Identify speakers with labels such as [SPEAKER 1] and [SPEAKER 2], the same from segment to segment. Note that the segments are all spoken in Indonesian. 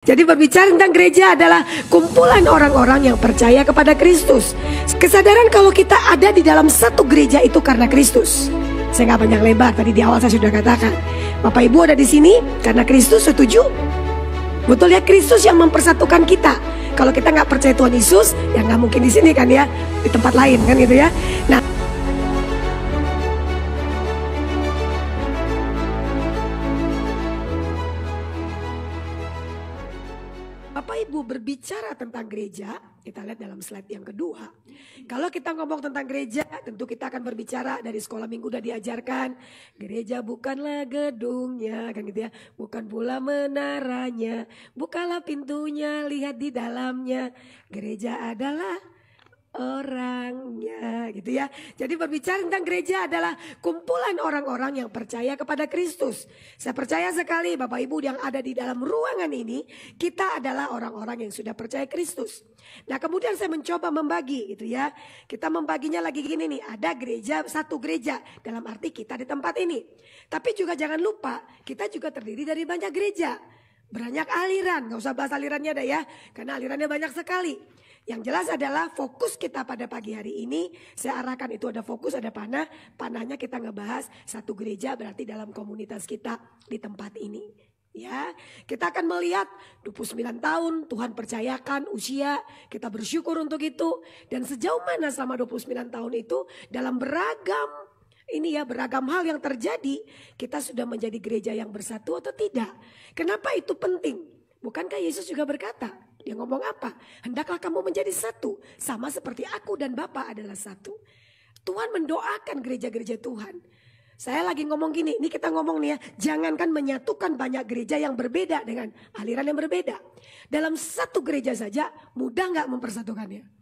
[SPEAKER 1] Jadi berbicara tentang gereja adalah kumpulan orang-orang yang percaya kepada Kristus. Kesadaran kalau kita ada di dalam satu gereja itu karena Kristus. Saya nggak banyak lebar, tadi di awal saya sudah katakan. Bapak Ibu ada di sini karena Kristus, setuju? Betul ya, Kristus yang mempersatukan kita. Kalau kita nggak percaya Tuhan Yesus, ya nggak mungkin di sini kan ya, di tempat lain kan gitu ya. Nah, Bapak Ibu berbicara tentang gereja, kita lihat dalam slide yang kedua. Kalau kita ngomong tentang gereja, tentu kita akan berbicara dari sekolah minggu udah diajarkan. Gereja bukanlah gedungnya, kan gitu ya. Bukan pula menaranya, bukalah pintunya, lihat di dalamnya. Gereja adalah orangnya, gitu ya. Jadi berbicara tentang gereja adalah kumpulan orang-orang yang percaya kepada Kristus. Saya percaya sekali Bapak Ibu yang ada di dalam ruangan ini, kita adalah orang-orang yang sudah percaya Kristus. Nah, kemudian saya mencoba membagi gitu ya. Kita membaginya lagi gini nih, ada gereja, satu gereja dalam arti kita di tempat ini. Tapi juga jangan lupa, kita juga terdiri dari banyak gereja. Banyak aliran, gak usah bahas alirannya dah ya, karena alirannya banyak sekali. Yang jelas adalah fokus kita pada pagi hari ini, saya arahkan itu ada fokus, ada panah. Panahnya kita ngebahas satu gereja berarti dalam komunitas kita di tempat ini. Ya, kita akan melihat 29 tahun Tuhan percayakan usia, kita bersyukur untuk itu. Dan sejauh mana selama 29 tahun itu dalam beragam beragam hal yang terjadi, kita sudah menjadi gereja yang bersatu atau tidak. Kenapa itu penting? Bukankah Yesus juga berkata, dia ngomong apa? Hendaklah kamu menjadi satu, sama seperti aku dan Bapa adalah satu. Tuhan mendoakan gereja-gereja Tuhan. Saya lagi ngomong gini, ini kita ngomong nih ya, jangankan menyatukan banyak gereja yang berbeda dengan aliran yang berbeda. Dalam satu gereja saja, mudah gak mempersatukannya?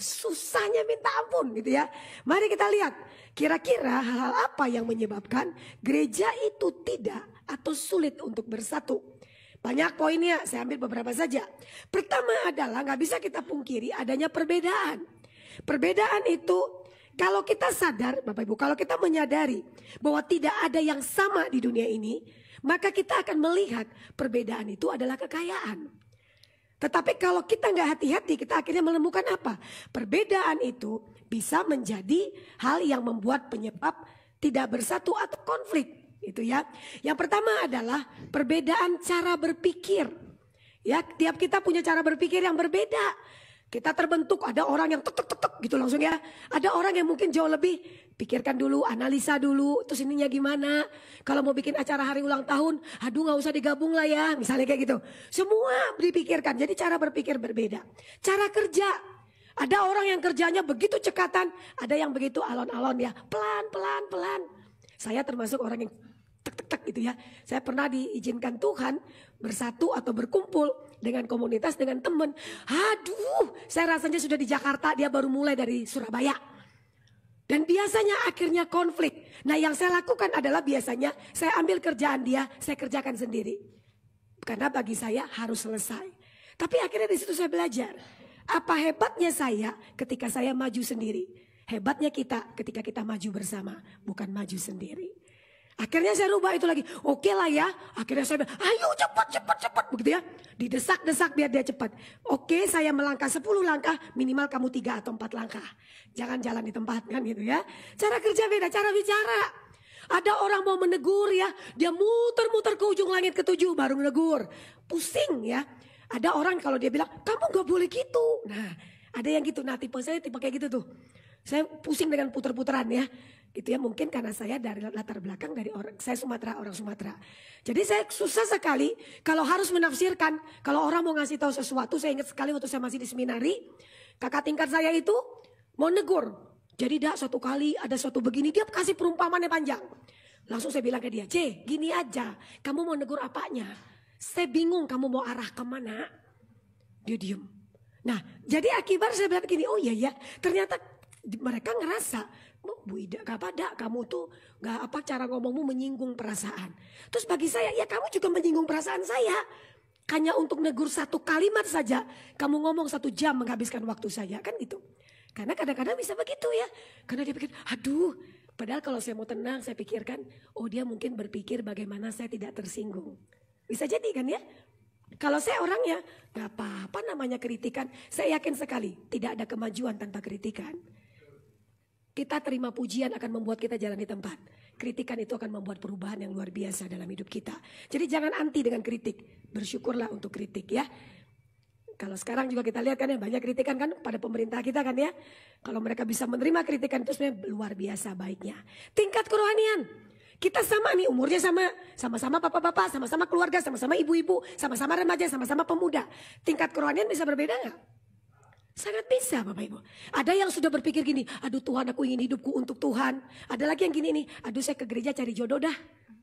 [SPEAKER 1] Susahnya minta ampun gitu ya. Mari kita lihat, kira-kira hal-hal apa yang menyebabkan gereja itu tidak atau sulit untuk bersatu. Banyak poinnya, saya ambil beberapa saja. Pertama adalah gak bisa kita pungkiri adanya perbedaan. Perbedaan itu kalau kita sadar Bapak Ibu, kalau kita menyadari bahwa tidak ada yang sama di dunia ini, maka kita akan melihat perbedaan itu adalah kekayaan. Tetapi kalau kita gak hati-hati, kita akhirnya menemukan apa? Perbedaan itu bisa menjadi hal yang membuat penyebab tidak bersatu atau konflik. Itu ya. Yang pertama adalah perbedaan cara berpikir. Ya, tiap kita punya cara berpikir yang berbeda. Kita terbentuk, ada orang yang tek gitu langsung ya. Ada orang yang mungkin jauh lebih pikirkan dulu, analisa dulu, terus ininya gimana. Kalau mau bikin acara hari ulang tahun, aduh gak usah digabung lah ya, misalnya kayak gitu. Semua dipikirkan, jadi cara berpikir berbeda. Cara kerja, ada orang yang kerjanya begitu cekatan, ada yang begitu alon-alon ya, pelan. Saya termasuk orang yang tek gitu ya. Saya pernah diizinkan Tuhan bersatu atau berkumpul dengan komunitas, dengan teman. Aduh, saya rasanya sudah di Jakarta, dia baru mulai dari Surabaya. Dan biasanya akhirnya konflik. Nah, yang saya lakukan adalah biasanya saya ambil kerjaan dia, saya kerjakan sendiri. Karena bagi saya harus selesai. Tapi akhirnya di situ saya belajar. Apa hebatnya saya ketika saya maju sendiri? Hebatnya kita ketika kita maju bersama, bukan maju sendiri. Akhirnya saya rubah itu lagi. Oke lah ya. Akhirnya saya bilang, ayo cepat. Begitu ya. Didesak-desak biar dia cepat. Oke, saya melangkah 10 langkah. Minimal kamu 3 atau 4 langkah. Jangan jalan di tempat kan gitu ya. Cara kerja beda, cara bicara. Ada orang mau menegur ya. Dia muter-muter ke ujung langit ke-7 baru menegur. Pusing ya. Ada orang kalau dia bilang, kamu gak boleh gitu. Nah, ada yang gitu. Nah, tipe saya tipe kayak gitu tuh. Saya pusing dengan puter-puteran ya. Gitu ya, mungkin karena saya dari latar belakang dari orang Sumatera. Jadi saya susah sekali kalau harus menafsirkan. Kalau orang mau ngasih tahu sesuatu, saya ingat sekali waktu saya masih di seminari, kakak tingkat saya itu mau negur. Jadi suatu kali ada suatu begini, dia kasih perumpamannya panjang. Langsung saya bilang ke dia, C, gini aja, kamu mau negur apanya? Saya bingung kamu mau arah kemana? Dia diem. Nah, jadi akibat saya bilang gini, oh iya ya, ternyata mereka ngerasa, Bu Ida, gak pada kamu tuh gak apa cara ngomongmu menyinggung perasaan. Terus bagi saya, ya kamu juga menyinggung perasaan saya. Hanya untuk negur satu kalimat saja, kamu ngomong 1 jam menghabiskan waktu saya, kan gitu. Karena kadang-kadang bisa begitu ya. Karena dia pikir, aduh, padahal kalau saya mau tenang, saya pikirkan, oh dia mungkin berpikir bagaimana saya tidak tersinggung. Bisa jadi kan ya. Kalau saya orangnya, gak apa-apa namanya kritikan. Saya yakin sekali, tidak ada kemajuan tanpa kritikan. Kita terima pujian akan membuat kita jalan di tempat. Kritikan itu akan membuat perubahan yang luar biasa dalam hidup kita. Jadi jangan anti dengan kritik. Bersyukurlah untuk kritik ya. Kalau sekarang juga kita lihat kan ya, banyak kritikan kan pada pemerintah kita kan ya. Kalau mereka bisa menerima kritikan itu sebenarnya luar biasa baiknya. Tingkat kerohanian. Kita sama nih umurnya sama-sama bapak-bapak, sama-sama keluarga, sama-sama ibu-ibu, sama-sama remaja, sama-sama pemuda. Tingkat kerohanian bisa berbeda nggak? Sangat bisa Bapak Ibu. Ada yang sudah berpikir gini, aduh Tuhan aku ingin hidupku untuk Tuhan. Ada lagi yang gini nih, aduh saya ke gereja cari jodoh dah.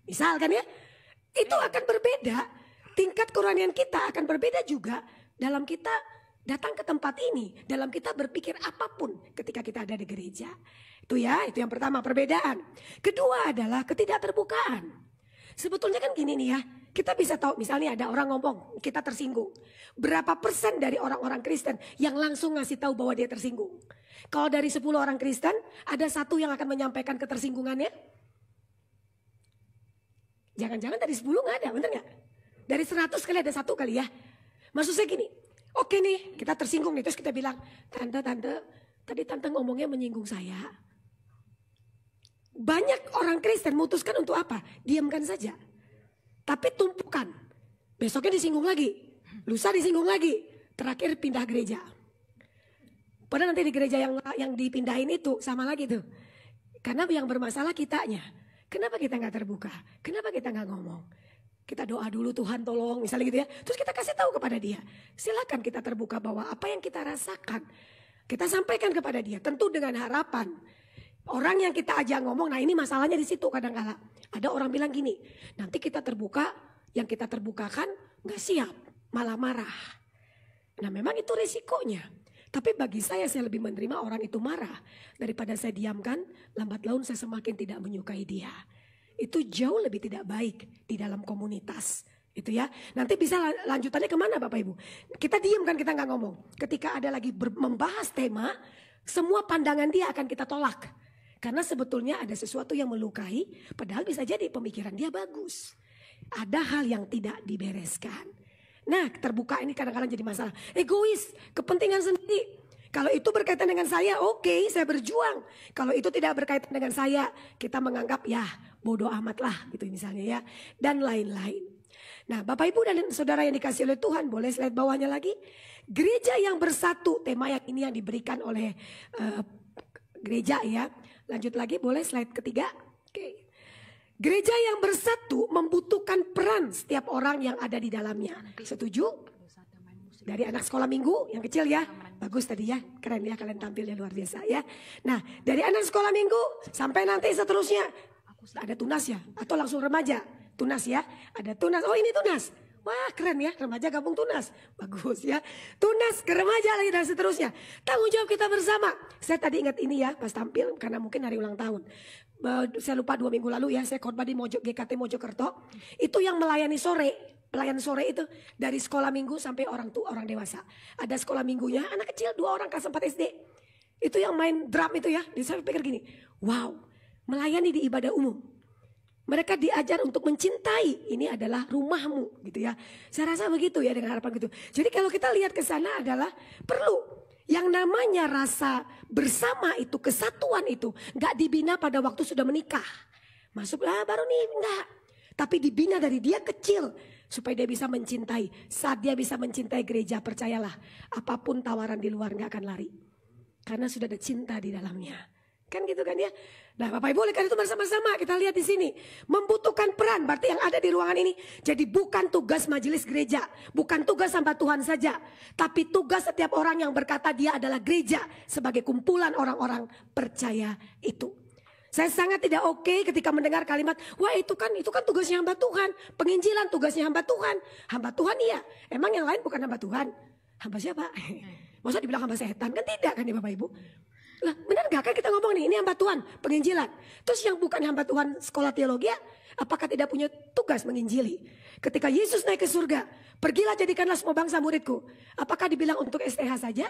[SPEAKER 1] Misalkan ya, itu akan berbeda. Tingkat kerohanian kita akan berbeda juga dalam kita datang ke tempat ini. Dalam kita berpikir apapun ketika kita ada di gereja. Itu ya, itu yang pertama perbedaan. Kedua adalah ketidakterbukaan. Sebetulnya kan gini nih ya, kita bisa tahu misalnya ada orang ngomong, kita tersinggung. Berapa persen dari orang-orang Kristen yang langsung ngasih tahu bahwa dia tersinggung? Kalau dari 10 orang Kristen, ada 1 yang akan menyampaikan ketersinggungannya? Jangan-jangan dari 10 gak ada, bener gak? Dari 100 kali ada 1 kali ya. Maksud saya gini, oke nih kita tersinggung nih, terus kita bilang, Tante, tadi Tante ngomongnya menyinggung saya. Banyak orang Kristen memutuskan untuk apa? Diamkan saja. Tapi tumpukan. Besoknya disinggung lagi. Lusa disinggung lagi. Terakhir pindah gereja. Padahal nanti di gereja yang dipindahin itu sama lagi tuh. Karena yang bermasalah kitanya. Kenapa kita gak terbuka? Kenapa kita gak ngomong? Kita doa dulu Tuhan tolong misalnya gitu ya. Terus kita kasih tahu kepada dia. Silakan kita terbuka bahwa apa yang kita rasakan. Kita sampaikan kepada dia. Tentu dengan harapan. Orang yang kita ajak ngomong, nah ini masalahnya di situ kadang-kala. Ada orang bilang gini, nanti kita terbuka, yang kita terbukakan gak siap, malah marah. Nah memang itu resikonya. Tapi bagi saya lebih menerima orang itu marah. Daripada saya diamkan, lambat laun saya semakin tidak menyukai dia. Itu jauh lebih tidak baik di dalam komunitas. Itu ya. Nanti bisa lanjutannya kemana Bapak Ibu? Kita diam kan, kita gak ngomong. Ketika ada lagi membahas tema, semua pandangan dia akan kita tolak. Karena sebetulnya ada sesuatu yang melukai, padahal bisa jadi pemikiran dia bagus. Ada hal yang tidak dibereskan. Nah terbuka ini kadang-kadang jadi masalah. Egois, kepentingan sendiri. Kalau itu berkaitan dengan saya, oke, saya berjuang. Kalau itu tidak berkaitan dengan saya, kita menganggap ya bodoh amat lah gitu misalnya ya. Dan lain-lain. Nah Bapak Ibu dan Saudara yang dikasih oleh Tuhan, boleh slide bawahnya lagi. Gereja yang bersatu, tema yang ini yang diberikan oleh gereja ya. Lanjut lagi boleh slide ketiga. Oke. Gereja yang bersatu membutuhkan peran setiap orang yang ada di dalamnya. Setuju? Dari anak sekolah minggu yang kecil ya. Bagus tadi ya. Keren ya kalian tampilnya luar biasa ya. Nah dari anak sekolah minggu sampai nanti seterusnya. Ada tunas ya atau langsung remaja. Tunas ya. Ada tunas. Oh ini tunas. Wah keren ya, remaja gabung tunas. Bagus ya. Tunas ke remaja lagi dan seterusnya. Tanggung jawab kita bersama. Saya tadi ingat ini ya pas tampil karena mungkin hari ulang tahun. Saya lupa 2 minggu lalu ya, saya khotbah di GKT Mojokerto. Itu yang melayani sore. Pelayan sore itu dari sekolah minggu sampai orang dewasa. Ada sekolah minggunya, anak kecil 2 orang kelas 4 SD. Itu yang main drum itu ya. Saya pikir gini, wow, melayani di ibadah umum. Mereka diajar untuk mencintai, ini adalah rumahmu gitu ya. Saya rasa begitu ya dengan harapan gitu. Jadi kalau kita lihat ke sana adalah perlu yang namanya rasa bersama itu, kesatuan itu gak dibina pada waktu sudah menikah. Masuklah baru nih, enggak. Tapi dibina dari dia kecil supaya dia bisa mencintai. Saat dia bisa mencintai gereja, percayalah apapun tawaran di luar gak akan lari. Karena sudah ada cinta di dalamnya. Kan gitu kan ya. Nah Bapak Ibu oleh karena itu bersama-sama kita lihat di sini. Membutuhkan peran berarti yang ada di ruangan ini. Jadi bukan tugas majelis gereja. Bukan tugas hamba Tuhan saja. Tapi tugas setiap orang yang berkata dia adalah gereja. Sebagai kumpulan orang-orang percaya itu. Saya sangat tidak oke ketika mendengar kalimat. Wah itu kan tugasnya hamba Tuhan. Penginjilan tugasnya hamba Tuhan. Hamba Tuhan iya. Emang yang lain bukan hamba Tuhan. Hamba siapa? Masa dibilang hamba setan? Kan tidak kan ya Bapak Ibu. Lah benar gak kan kita ngomong nih ini hamba Tuhan penginjilan. Terus yang bukan hamba Tuhan sekolah teologi apakah tidak punya tugas menginjili? Ketika Yesus naik ke surga, pergilah jadikanlah semua bangsa muridku. Apakah dibilang untuk STH saja?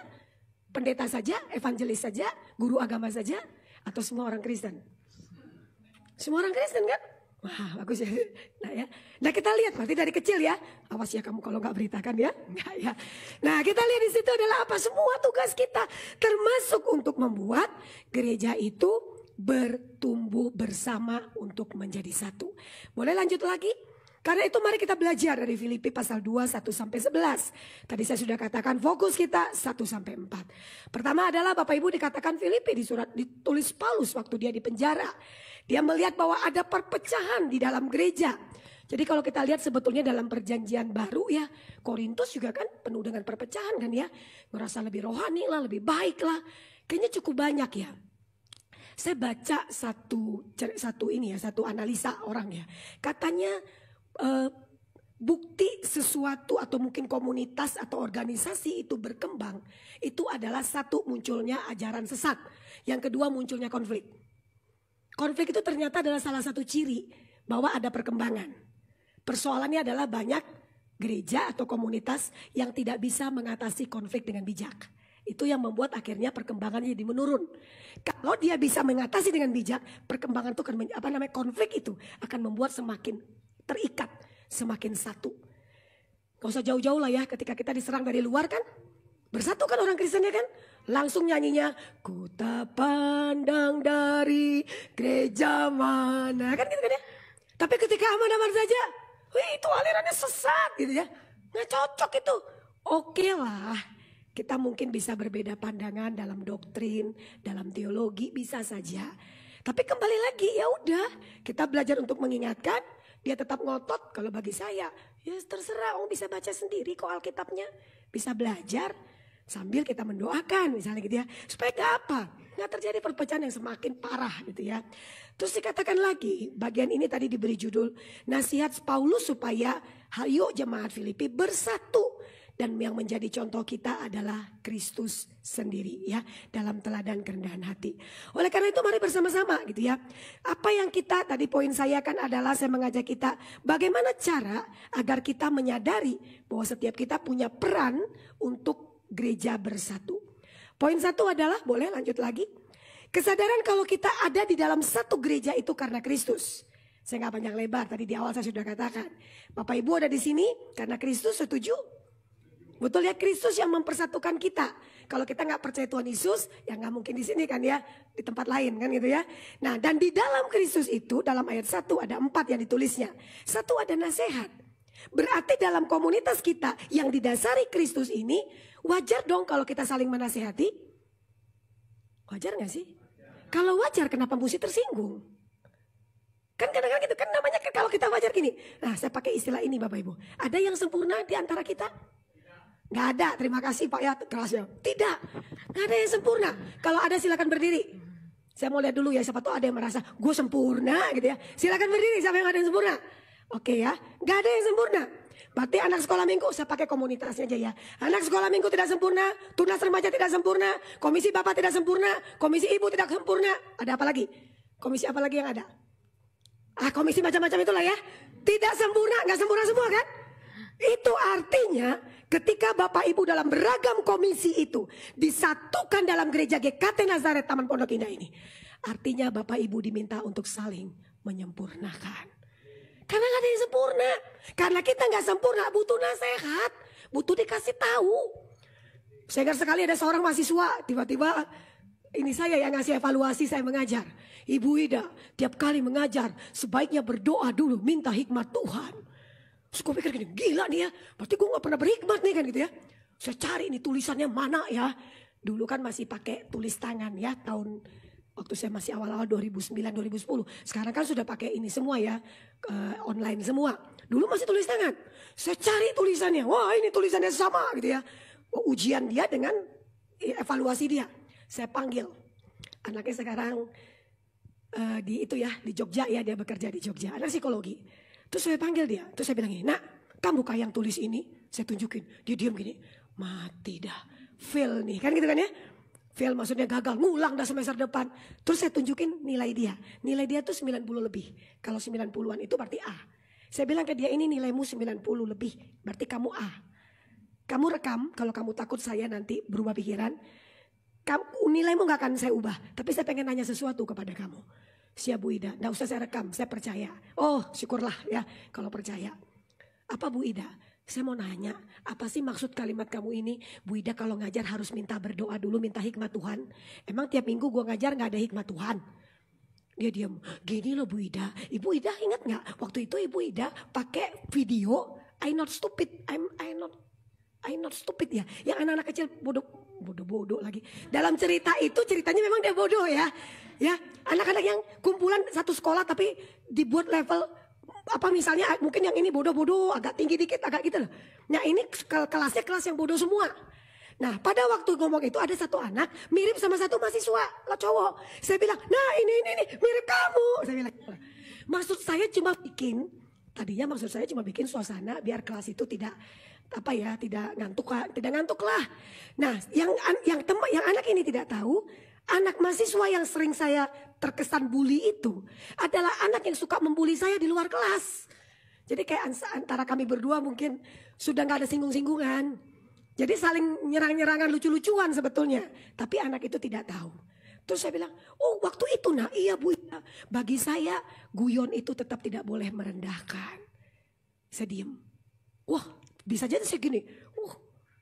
[SPEAKER 1] Pendeta saja? Evangelis saja? Guru agama saja? Atau semua orang Kristen? Semua orang Kristen kan? Wah, bagus ya. Nah kita lihat berarti dari kecil ya. Awas ya kamu kalau nggak beritakan ya. Nggak ya. Nah kita lihat di situ adalah apa? Semua tugas kita termasuk untuk membuat gereja itu bertumbuh bersama untuk menjadi satu. Boleh lanjut lagi? Karena itu mari kita belajar dari Filipi pasal 2, 1-11. Tadi saya sudah katakan fokus kita 1-4. Pertama adalah Bapak Ibu dikatakan Filipi di surat ditulis Paulus waktu dia di penjara. Dia melihat bahwa ada perpecahan di dalam gereja. Jadi kalau kita lihat sebetulnya dalam perjanjian baru ya. Korintus juga kan penuh dengan perpecahan kan ya. Merasa lebih rohani lah, lebih baik lah. Kayaknya cukup banyak ya. Saya baca satu analisa orang ya. Katanya bukti sesuatu atau mungkin komunitas atau organisasi itu berkembang. Itu adalah satu, munculnya ajaran sesat. Yang kedua, munculnya konflik. Konflik itu ternyata adalah salah satu ciri bahwa ada perkembangan. Persoalannya adalah banyak gereja atau komunitas yang tidak bisa mengatasi konflik dengan bijak. Itu yang membuat akhirnya perkembangannya jadi menurun. Kalau dia bisa mengatasi dengan bijak, perkembangan itu akan konflik itu akan membuat semakin terikat, semakin satu. Gak usah jauh-jauh lah ya, ketika kita diserang dari luar kan, bersatu kan orang Kristennya kan, langsung nyanyinya, ku tak pandang dari gereja mana, kan gitu kan ya. Tapi ketika aman-aman saja, wih itu alirannya sesat gitu ya, nggak cocok itu. Oke lah, kita mungkin bisa berbeda pandangan dalam doktrin, dalam teologi, bisa saja. Tapi kembali lagi ya udah, kita belajar untuk mengingatkan. Dia tetap ngotot, kalau bagi saya ya terserah, bisa baca sendiri kok Alkitabnya, bisa belajar sambil kita mendoakan misalnya gitu ya, supaya nggak terjadi perpecahan yang semakin parah gitu ya. Terus dikatakan lagi, bagian ini tadi diberi judul nasihat Paulus supaya hayo jemaat Filipi bersatu. Dan yang menjadi contoh kita adalah Kristus sendiri ya, dalam teladan kerendahan hati. Oleh karena itu mari bersama-sama gitu ya. Apa yang kita, tadi poin saya kan adalah saya mengajak kita bagaimana cara agar kita menyadari bahwa setiap kita punya peran untuk gereja bersatu. Poin 1 adalah, boleh lanjut lagi. Kesadaran kalau kita ada di dalam satu gereja itu karena Kristus. Saya nggak panjang lebar, tadi di awal saya sudah katakan. Bapak Ibu ada di sini karena Kristus, setuju? Betul ya, Kristus yang mempersatukan kita. Kalau kita nggak percaya Tuhan Yesus, ya nggak mungkin di sini kan ya, di tempat lain kan gitu ya. Nah, dan di dalam Kristus itu, dalam ayat 1 ada 4 yang ditulisnya. 1 ada nasihat. Berarti dalam komunitas kita yang didasari Kristus ini, wajar dong kalau kita saling menasehati. Wajar nggak sih? Kalau wajar, kenapa mesti tersinggung? Kan kadang-kadang gitu, kan namanya kalau kita wajar gini. Nah, saya pakai istilah ini Bapak Ibu. Ada yang sempurna di antara kita? Gak ada, terima kasih Pak ya kerasnya. Tidak, gak ada yang sempurna. Kalau ada silakan berdiri. Saya mau lihat dulu ya, siapa tuh ada yang merasa gue sempurna gitu ya. Silakan berdiri, siapa yang ada yang sempurna. Oke ya, gak ada yang sempurna. Berarti anak sekolah minggu, saya pakai komunitasnya aja ya. Anak sekolah minggu tidak sempurna, tunas remaja tidak sempurna, komisi bapak tidak sempurna, komisi ibu tidak sempurna. Ada apa lagi? Komisi apa lagi yang ada? Komisi macam-macam itulah ya. Tidak sempurna, gak sempurna semua kan? Itu artinya ketika Bapak Ibu dalam beragam komisi itu disatukan dalam gereja GKT Nazaret Taman Pondok Indah ini. Artinya Bapak Ibu diminta untuk saling menyempurnakan. Karena gak ada yang sempurna. Karena kita gak sempurna, butuh nasihat, butuh dikasih tahu. Saya ingat sekali ada seorang mahasiswa, tiba-tiba ini saya yang ngasih evaluasi saya mengajar. Ibu Ida tiap kali mengajar sebaiknya berdoa dulu, minta hikmat Tuhan. Terus gue pikir gini, gila nih ya, berarti gue gak pernah berhikmat nih kan gitu ya. Saya cari ini tulisannya mana ya. Dulu kan masih pakai tulis tangan ya, waktu saya masih awal-awal 2009-2010. Sekarang kan sudah pakai ini semua ya, online semua. Dulu masih tulis tangan. Saya cari tulisannya, wah ini tulisannya sama gitu ya. Ujian dia dengan evaluasi dia. Saya panggil, anaknya sekarang di Jogja ya, dia bekerja di Jogja, anak psikologi. Terus saya panggil dia, terus saya bilang gini, nak kamu kah yang tulis ini? Saya tunjukin, dia diam gini, mati dah, fail nih, kan gitu kan ya. Fail maksudnya gagal, ngulang dah semester depan. Terus saya tunjukin nilai dia tuh 90 lebih. Kalau 90-an itu berarti A. Saya bilang ke dia, ini nilaimu 90 lebih, berarti kamu A. Kamu rekam, kalau kamu takut saya nanti berubah pikiran, nilaimu gak akan saya ubah. Tapi saya pengen nanya sesuatu kepada kamu. Siap Bu Ida, nggak usah saya rekam, saya percaya. Oh syukurlah ya kalau percaya. Apa Bu Ida? Saya mau nanya, apa sih maksud kalimat kamu ini? Bu Ida kalau ngajar harus minta berdoa dulu, minta hikmat Tuhan. Emang tiap minggu gua ngajar gak ada hikmat Tuhan? Dia diam, gini loh Bu Ida. Ibu Ida ingat gak? Waktu itu Ibu Ida pakai video, I not stupid, I not stupid ya. Yang anak-anak kecil bodoh lagi. Dalam cerita itu ceritanya memang dia bodoh ya. Ya, anak-anak yang kumpulan satu sekolah tapi dibuat level apa misalnya mungkin yang ini bodoh-bodoh agak tinggi dikit agak gitu loh. Nah ini kelasnya kelas yang bodoh semua. Nah pada waktu ngomong itu ada satu anak mirip sama satu mahasiswa lah cowok. Saya bilang nah ini mirip kamu. Saya bilang maksud saya cuma bikin suasana biar kelas itu tidak tidak ngantuk lah. Nah yang anak ini tidak tahu. Anak mahasiswa yang sering saya terkesan bully itu adalah anak yang suka membuli saya di luar kelas. Jadi kayak antara kami berdua mungkin sudah gak ada singgung-singgungan. Jadi saling nyerang-nyerangan lucu-lucuan sebetulnya. Tapi anak itu tidak tahu. Terus saya bilang, oh waktu itu iya Bu, bagi saya guyon itu tetap tidak boleh merendahkan. Saya diem. Wah bisa jadi segini.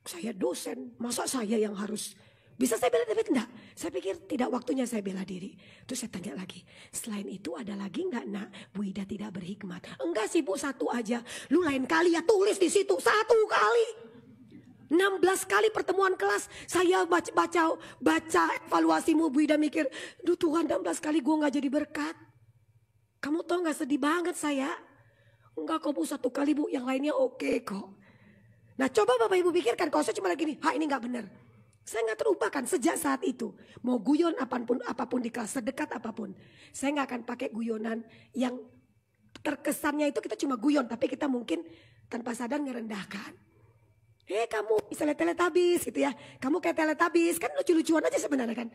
[SPEAKER 1] Saya dosen, masa saya yang harus... Bisa saya bela diri enggak? Saya pikir tidak waktunya saya bela diri. Terus saya tanya lagi, selain itu ada lagi enggak nak? Bu Ida tidak berhikmat. Enggak sih Bu, satu aja. Lu lain kali ya tulis di situ, satu kali. 16 kali pertemuan kelas saya baca evaluasimu. Bu Ida mikir, duh Tuhan 16 kali gue gak jadi berkat. Kamu tau gak sedih banget saya? Enggak kok Bu, satu kali Bu, yang lainnya oke kok. Nah coba Bapak Ibu pikirkan, kalau saya cuma lagi nih, ini gak benar. Saya gak terubahkan sejak saat itu. Mau guyon apapun di kelas, sedekat apapun. Saya gak akan pakai guyonan yang terkesannya itu kita cuma guyon. Tapi kita mungkin tanpa sadar ngerendahkan. Kamu misalnya Teletubbies gitu ya. Kamu kayak Teletubbies, kan lucu-lucuan aja sebenarnya kan.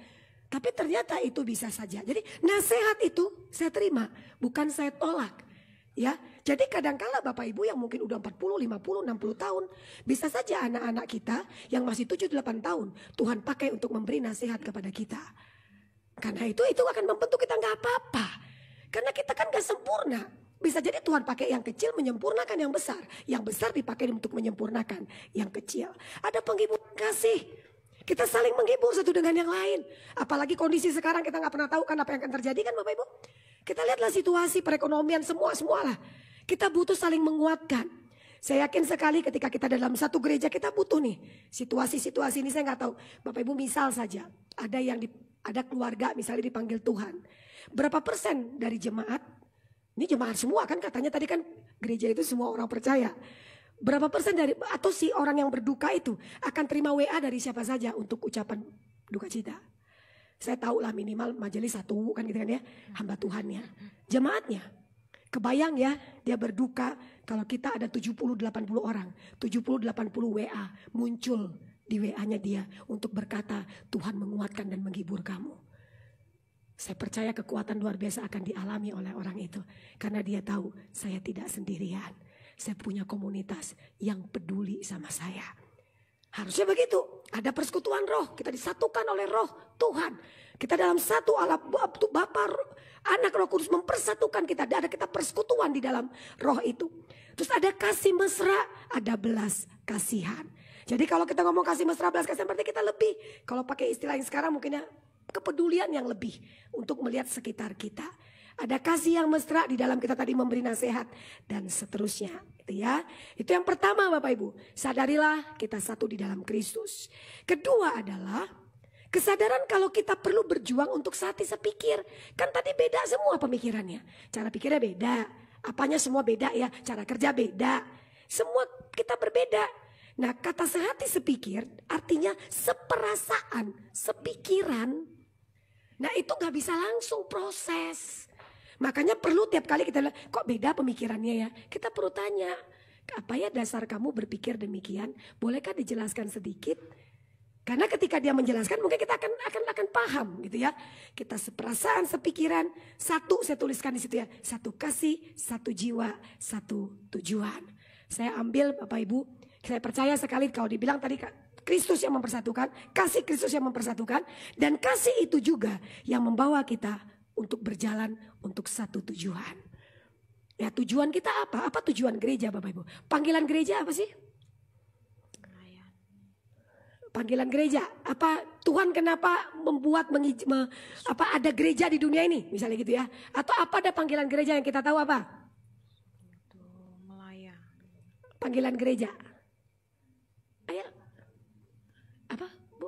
[SPEAKER 1] Tapi ternyata itu bisa saja. Jadi nasihat itu saya terima, bukan saya tolak. Ya, jadi kadangkala Bapak Ibu yang mungkin udah 40, 50, 60 tahun. Bisa saja anak-anak kita yang masih 7, 8 tahun. Tuhan pakai untuk memberi nasihat kepada kita. Karena itu akan membentuk kita gak apa-apa. Karena kita kan gak sempurna. Bisa jadi Tuhan pakai yang kecil menyempurnakan yang besar. Yang besar dipakai untuk menyempurnakan yang kecil. Ada penghibur kasih. Kita saling menghibur satu dengan yang lain. Apalagi kondisi sekarang kita gak pernah tahu kan apa yang akan terjadi kan Bapak Ibu. Kita lihatlah situasi perekonomian semua lah. Kita butuh saling menguatkan. Saya yakin sekali ketika kita dalam satu gereja kita butuh nih. Situasi-situasi ini saya gak tahu. Bapak Ibu misal saja. Ada keluarga misalnya dipanggil Tuhan. Berapa persen dari jemaat? Ini jemaat semua kan katanya tadi kan gereja itu semua orang percaya. Berapa persen dari atau si orang yang berduka itu akan terima WA dari siapa saja untuk ucapan duka cita. Saya tahu lah minimal majelis satu kan gitu kan ya. Hamba Tuhannya. Jemaatnya. Kebayang ya dia berduka kalau kita ada 70-80 orang. 70-80 WA muncul di WA-nya dia untuk berkata Tuhan menguatkan dan menghibur kamu. Saya percaya kekuatan luar biasa akan dialami oleh orang itu. Karena dia tahu saya tidak sendirian. Saya punya komunitas yang peduli sama saya. Harusnya begitu. Ada persekutuan roh. Kita disatukan oleh roh Tuhan. Kita dalam satu Allah Bapa, Anak, Roh Kudus mempersatukan kita. Ada kita persekutuan di dalam roh itu. Terus ada kasih mesra, ada belas kasihan. Jadi kalau kita ngomong kasih mesra, belas kasihan berarti kita lebih. Kalau pakai istilah yang sekarang mungkinnya kepedulian yang lebih untuk melihat sekitar kita. Ada kasih yang mesra di dalam kita tadi memberi nasihat dan seterusnya. Gitu ya. Itu yang pertama Bapak Ibu. Sadarilah kita satu di dalam Kristus. Kedua adalah kesadaran kalau kita perlu berjuang untuk sehati sepikir. Kan tadi beda semua pemikirannya. Cara pikirnya beda. Apanya semua beda ya. Cara kerja beda. Semua kita berbeda. Nah kata sehati sepikir artinya seperasaan, sepikiran. Nah itu gak bisa langsung proses. Makanya perlu tiap kali kita lihat, kok beda pemikirannya ya. Kita perlu tanya, apa ya dasar kamu berpikir demikian? Bolehkah dijelaskan sedikit? Karena ketika dia menjelaskan mungkin kita akan paham gitu ya. Kita seperasaan, sepikiran. Satu saya tuliskan di situ ya. Satu kasih, satu jiwa, satu tujuan. Saya ambil Bapak Ibu, saya percaya sekali kalau dibilang tadi Kristus yang mempersatukan, kasih Kristus yang mempersatukan. Dan kasih itu juga yang membawa kita untuk berjalan untuk satu tujuan. Ya, tujuan kita apa? Apa tujuan gereja Bapak Ibu? Panggilan gereja apa sih? Panggilan gereja. Apa Tuhan kenapa membuat ada gereja di dunia ini? Misalnya gitu ya. Atau apa ada panggilan gereja yang kita tahu apa?
[SPEAKER 2] Melayani.
[SPEAKER 1] Panggilan gereja. Ayo. Apa, Bu?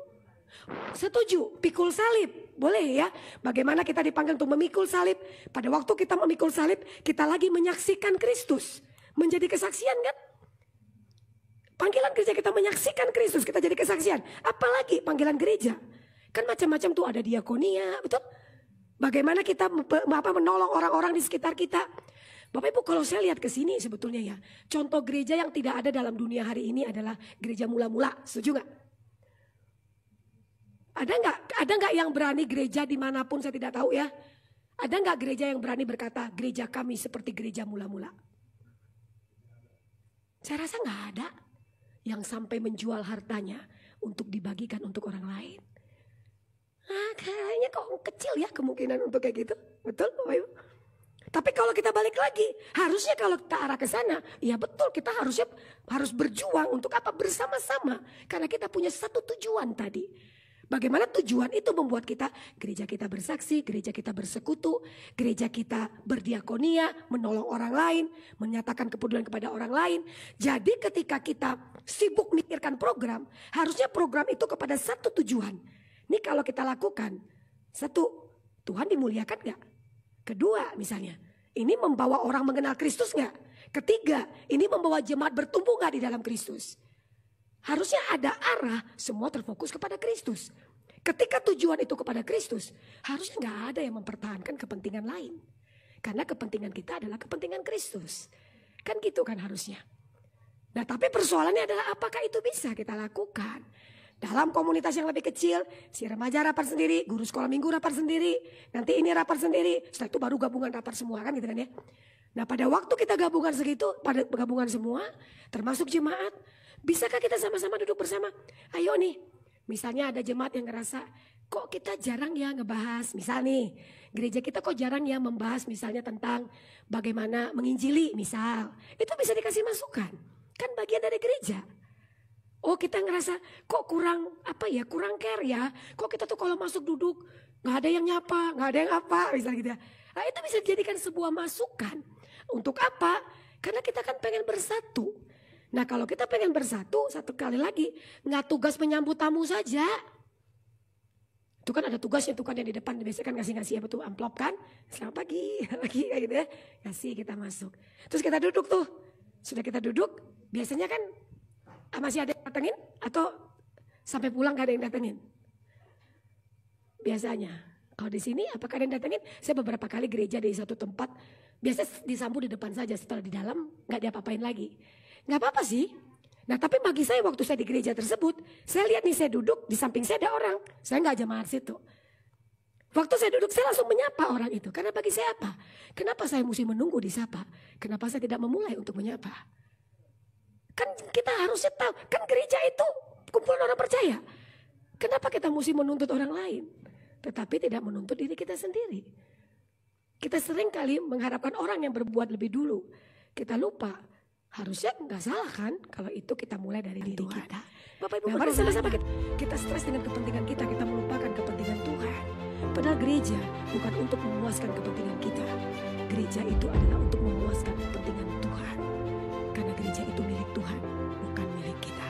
[SPEAKER 1] Setuju, pikul salib. Boleh ya. Bagaimana kita dipanggil untuk memikul salib. Pada waktu kita memikul salib, kita lagi menyaksikan Kristus. Menjadi kesaksian kan? Panggilan gereja kita menyaksikan Kristus, kita jadi kesaksian. Apalagi panggilan gereja. Kan macam-macam tuh, ada diakonia, betul? Bagaimana kita menolong orang-orang di sekitar kita. Bapak Ibu, kalau saya lihat ke sini sebetulnya ya, contoh gereja yang tidak ada dalam dunia hari ini adalah gereja mula-mula. Setuju gak? Ada nggak yang berani gereja dimanapun, saya tidak tahu ya. Ada nggak gereja yang berani berkata gereja kami seperti gereja mula-mula? Saya rasa nggak ada yang sampai menjual hartanya untuk dibagikan untuk orang lain. Nah, kayaknya kok kecil ya kemungkinan untuk kayak gitu. Betul Bapak Ibu? Tapi kalau kita balik lagi, harusnya kalau kita arah ke sana, ya betul, kita harus berjuang untuk apa? Bersama-sama. Karena kita punya satu tujuan tadi. Bagaimana tujuan itu membuat gereja kita bersaksi, gereja kita bersekutu, gereja kita berdiakonia, menolong orang lain, menyatakan kepedulian kepada orang lain. Jadi ketika kita sibuk mikirkan program, harusnya program itu kepada satu tujuan. Ini kalau kita lakukan, satu, Tuhan dimuliakan gak? Kedua misalnya, ini membawa orang mengenal Kristus gak? Ketiga, ini membawa jemaat bertumbuh gak di dalam Kristus? Harusnya ada arah, semua terfokus kepada Kristus. Ketika tujuan itu kepada Kristus, harusnya gak ada yang mempertahankan kepentingan lain. Karena kepentingan kita adalah kepentingan Kristus. Kan gitu kan harusnya. Nah tapi persoalannya adalah apakah itu bisa kita lakukan. Dalam komunitas yang lebih kecil, si remaja rapat sendiri, guru sekolah minggu rapat sendiri. Nanti ini rapat sendiri, setelah itu baru gabungan rapat semua kan gitu kan ya. Nah pada waktu kita gabungan segitu, pada gabungan semua, termasuk jemaat, bisakah kita sama-sama duduk bersama? Ayo nih, misalnya ada jemaat yang ngerasa, kok kita jarang ya ngebahas, misal nih, gereja kita kok jarang ya membahas misalnya tentang bagaimana menginjili misal. Itu bisa dikasih masukan, kan bagian dari gereja. Oh kita ngerasa kok kurang kurang care ya. Kok kita tuh kalau masuk duduk gak ada yang nyapa, gak ada yang apa misalnya gitu ya. Nah itu bisa dijadikan sebuah masukan. Untuk apa? Karena kita kan pengen bersatu. Nah kalau kita pengen bersatu, satu kali lagi, nggak tugas menyambut tamu saja. Itu kan ada tugasnya tuh kan yang di depan, biasanya kan ngasih-ngasih ya betul, amplop kan. Selamat pagi, lagi kayak gitu ya. Kasih kita masuk. Terus kita duduk tuh. Sudah kita duduk, biasanya kan masih ada yang datengin atau sampai pulang gak ada yang datengin? Biasanya. Kalau di sini apakah ada yang datengin? Saya beberapa kali gereja di satu tempat, biasa disambut di depan saja, setelah di dalam gak diapa-apain lagi. Gak apa-apa sih. Nah tapi bagi saya waktu saya di gereja tersebut, saya lihat nih saya duduk, di samping saya ada orang. Saya gak jemaat situ. Waktu saya duduk saya langsung menyapa orang itu. Karena bagi saya apa? Kenapa saya mesti menunggu disapa? Kenapa saya tidak memulai untuk menyapa? Kan kita harusnya tahu, kan gereja itu kumpulan orang percaya. Kenapa kita mesti menuntut orang lain? Tetapi tidak menuntut diri kita sendiri. Kita sering kali mengharapkan orang yang berbuat lebih dulu. Kita lupa. Harusnya nggak salah kan kalau itu kita mulai dari diri kita. Bapak Ibu, mari sama-sama kita stres dengan kepentingan kita melupakan kepentingan Tuhan. Padahal gereja bukan untuk memuaskan kepentingan kita. Gereja itu adalah untuk memuaskan kepentingan Tuhan. Karena gereja itu milik Tuhan, bukan milik kita.